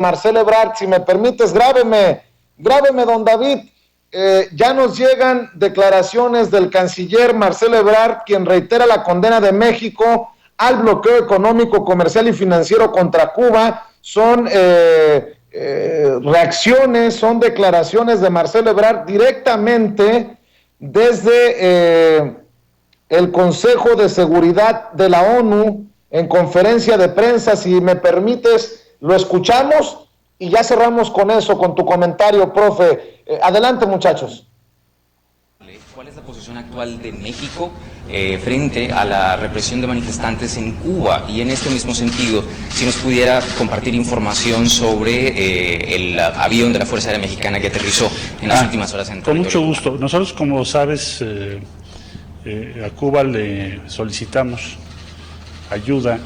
Marcelo Ebrard. Si me permites, grábeme, don David. Ya nos llegan declaraciones del canciller Marcelo Ebrard, quien reitera la condena de México al bloqueo económico, comercial y financiero contra Cuba. Son reacciones, son declaraciones de Marcelo Ebrard directamente desde el Consejo de Seguridad de la ONU en conferencia de prensa. Si me permites, lo escuchamos y ya cerramos con eso, con tu comentario, profe. Adelante, muchachos. ¿Cuál es la posición actual de México frente a la represión de manifestantes en Cuba? Y en este mismo sentido, si nos pudiera compartir información sobre el avión de la Fuerza Aérea Mexicana que aterrizó en las últimas horas en Con mucho gusto. Nosotros, como sabes, a Cuba le solicitamos ayuda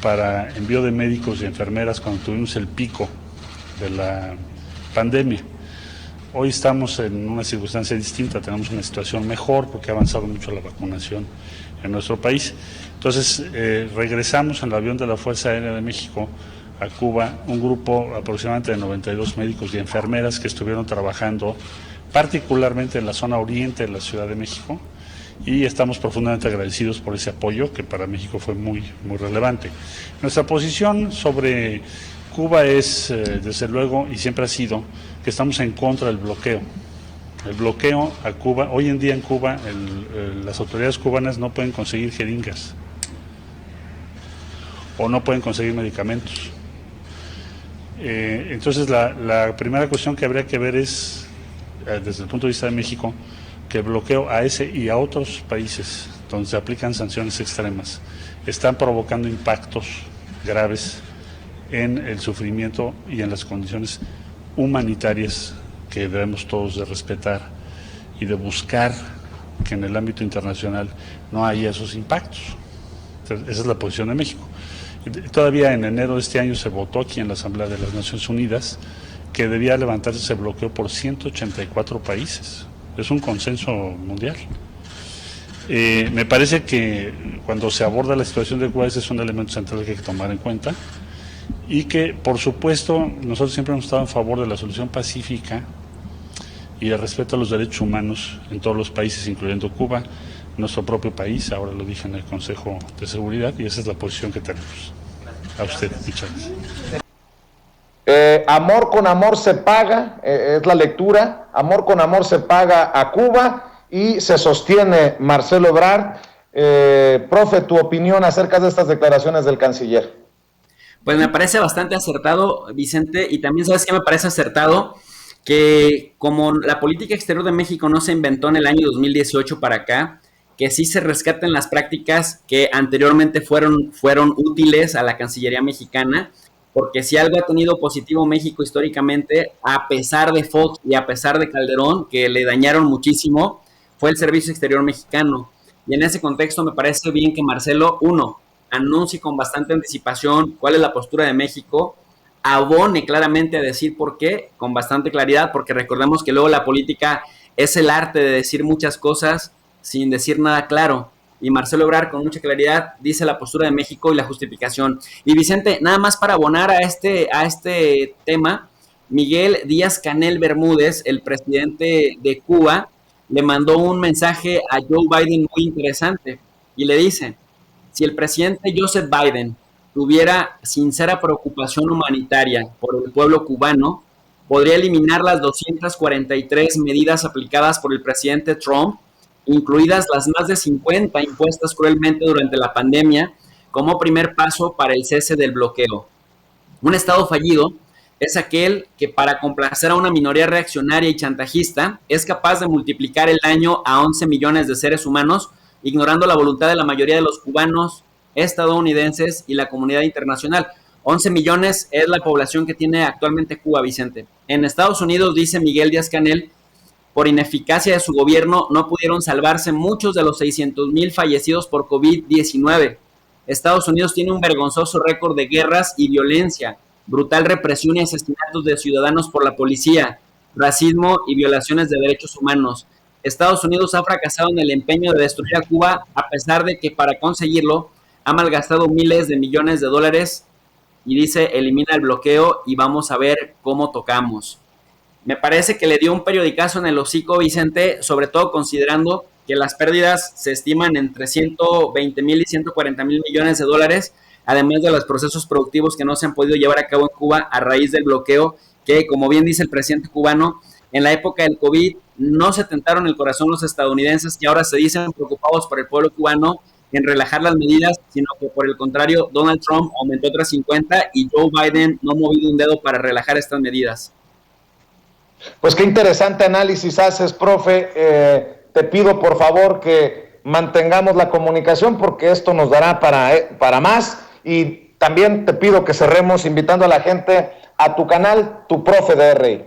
para envío de médicos y enfermeras cuando tuvimos el pico de la pandemia. Hoy estamos en una circunstancia distinta, tenemos una situación mejor porque ha avanzado mucho la vacunación en nuestro país. Entonces, regresamos en el avión de la Fuerza Aérea de México a Cuba, un grupo aproximadamente de 92 médicos y enfermeras que estuvieron trabajando particularmente en la zona oriente de la Ciudad de México, y estamos profundamente agradecidos por ese apoyo que para México fue muy relevante. Nuestra posición sobre Cuba es, desde luego, y siempre ha sido, que estamos en contra del bloqueo. El bloqueo a Cuba, hoy en día en Cuba, las autoridades cubanas no pueden conseguir jeringas o no pueden conseguir medicamentos. Entonces, la primera cuestión que habría que ver es, desde el punto de vista de México, que el bloqueo a ese y a otros países donde se aplican sanciones extremas están provocando impactos graves en el sufrimiento y en las condiciones humanitarias que debemos todos de respetar y de buscar que en el ámbito internacional no haya esos impactos. Entonces, esa es la posición de México. Todavía en enero de este año se votó aquí en la Asamblea de las Naciones Unidas que debía levantarse ese bloqueo por 184 países. Es un consenso mundial. Me parece que cuando se aborda la situación de Cuba, ese es un elemento central que hay que tomar en cuenta, y que, por supuesto, nosotros siempre hemos estado en favor de la solución pacífica y el respeto a los derechos humanos en todos los países, incluyendo Cuba, nuestro propio país. Ahora lo dije en el Consejo de Seguridad, y esa es la posición que tenemos. A usted, muchas gracias. Amor con amor se paga, es la lectura. Amor con amor se paga a Cuba, y se sostiene Marcelo Ebrard. Profe, tu opinión acerca de estas declaraciones del canciller. Pues me parece bastante acertado, Vicente, y también sabes que me parece acertado que como la política exterior de México no se inventó en el año 2018 para acá, que sí se rescaten las prácticas que anteriormente fueron útiles a la Cancillería mexicana, porque si algo ha tenido positivo México históricamente, a pesar de Fox y a pesar de Calderón, que le dañaron muchísimo, fue el Servicio Exterior Mexicano. Y en ese contexto me parece bien que Marcelo, anuncie con bastante anticipación cuál es la postura de México, abone claramente a decir por qué, con bastante claridad, porque recordemos que luego la política es el arte de decir muchas cosas sin decir nada claro. Y Marcelo Ebrard con mucha claridad dice la postura de México y la justificación. Y Vicente, nada más para abonar a este tema, Miguel Díaz-Canel Bermúdez, el presidente de Cuba, le mandó un mensaje a Joe Biden muy interesante y le dice: si el presidente Joseph Biden tuviera sincera preocupación humanitaria por el pueblo cubano, podría eliminar las 243 medidas aplicadas por el presidente Trump, incluidas las más de 50 impuestas cruelmente durante la pandemia, como primer paso para el cese del bloqueo. Un Estado fallido es aquel que, para complacer a una minoría reaccionaria y chantajista, es capaz de multiplicar el daño a 11 millones de seres humanos, ignorando la voluntad de la mayoría de los cubanos, estadounidenses y la comunidad internacional. 11 millones es la población que tiene actualmente Cuba, Vicente. En Estados Unidos, dice Miguel Díaz-Canel, por ineficacia de su gobierno no pudieron salvarse muchos de los 600,000 fallecidos por COVID-19. Estados Unidos tiene un vergonzoso récord de guerras y violencia, brutal represión y asesinatos de ciudadanos por la policía, racismo y violaciones de derechos humanos. Estados Unidos ha fracasado en el empeño de destruir a Cuba, a pesar de que para conseguirlo ha malgastado miles de millones de dólares y dice elimina el bloqueo y vamos a ver cómo tocamos. Me parece que le dio un periodicazo en el hocico, Vicente, sobre todo considerando que las pérdidas se estiman entre 120,000 y 140,000 millones de dólares, además de los procesos productivos que no se han podido llevar a cabo en Cuba a raíz del bloqueo, que, como bien dice el presidente cubano, en la época del COVID no se tentaron el corazón los estadounidenses, que ahora se dicen preocupados por el pueblo cubano en relajar las medidas, sino que por el contrario, Donald Trump aumentó otras 50 y Joe Biden no ha movido un dedo para relajar estas medidas. Pues qué interesante análisis haces, profe. Te pido por favor que mantengamos la comunicación porque esto nos dará para más, y también te pido que cerremos invitando a la gente a tu canal, Tu Profe de RI.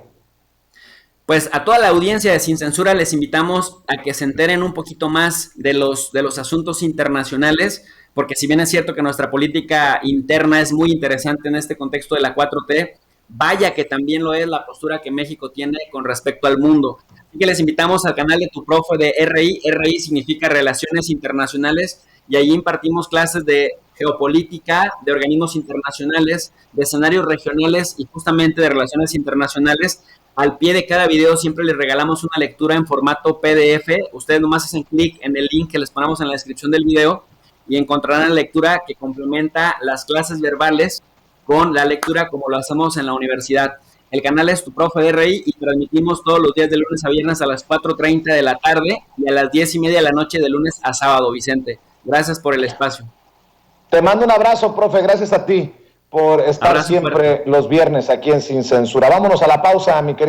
Pues a toda la audiencia de Sin Censura les invitamos a que se enteren un poquito más de los asuntos internacionales, porque si bien es cierto que nuestra política interna es muy interesante en este contexto de la 4T, vaya que también lo es la postura que México tiene con respecto al mundo. Así que les invitamos al canal de Tu Profe de RI. RI significa Relaciones Internacionales, y ahí impartimos clases de geopolítica, de organismos internacionales, de escenarios regionales y justamente de relaciones internacionales. Al pie de cada video siempre les regalamos una lectura en formato PDF. Ustedes nomás hacen clic en el link que les ponemos en la descripción del video y encontrarán la lectura que complementa las clases verbales con la lectura como lo hacemos en la universidad. El canal es Tu Profe de RI y transmitimos todos los días de lunes a viernes a las 4:30 de la tarde y a las 10:30 de la noche de lunes a sábado, Vicente. Gracias por el espacio. Te mando un abrazo, profe. Gracias a ti por estar siempre los viernes aquí en Sin Censura. Vámonos a la pausa, mi querido.